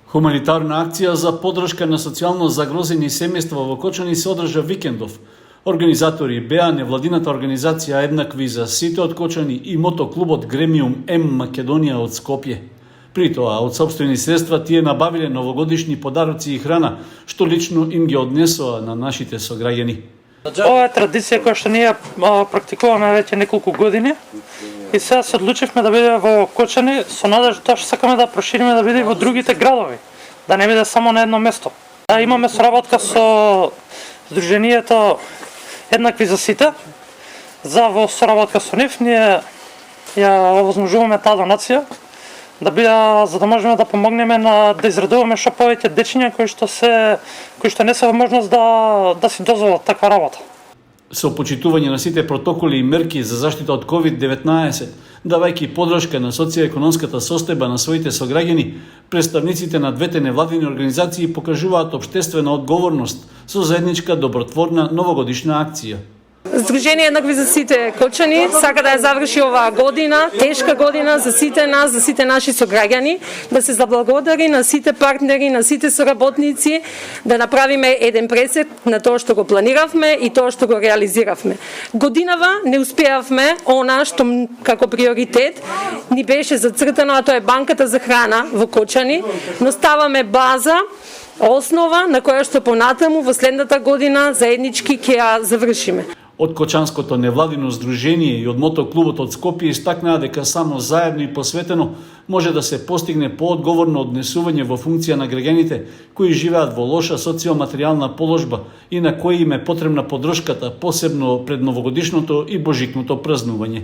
Хуманитарна акција за подршка на социјално загрозени семејства во Кочани се одржа викендов. Организатори беа невладината организација Еднакви за сите од Кочани и мотоклубот Гремиум М Македонија од Скопје. При тоа, од сопствени средства тие набавиле новогодишни подароци и храна, што лично им ги однесоа на нашите сограѓани. Ова е традиција која што ние практикуваме веќе неколку години и сега се одлучивме да биде во Кочани со надежда тоа што сакаме да прошириме да биде и во другите градови, да не биде само на едно место. Имаме соработка со Сдруженијето Еднакви за сите. Во соработка со нив ние ја овозможуваме таа донација да биде, за да можеме да помогнеме да изредуваме што повеќе дечиња кои што не се во можност да си дозволат таква работа. Со почитување на сите протоколи и мерки за заштита од COVID-19, давајќи подршка на социјоекономската состојба на своите сограѓани, представниците на двете невладини организации покажуваат општествена одговорност со заедничка добротворна новогодишна акција. Сдружение Еднакви за сите Кочани сака да ја заврши оваа година, тешка година за сите нас, за сите наши сограѓани, да се заблагодари на сите партнери, на сите соработници, да направиме еден пресек на тоа што го планиравме и тоа што го реализиравме. Годинава не успеавме она што како приоритет ни беше зацртано, а тоа е банката за храна во Кочани, но ставаме база, основа на која што понатаму во следната година заеднички ќе ја завршиме. Од Кочанското невладино здружение и од мотоклубот од Скопје истакнаа дека само заедно и посветено може да се постигне поодговорно однесување во функција на граѓаните кои живеат во лоша социјална положба и на кои им е потребна поддршката, посебно пред новогодишното и божикното празнување.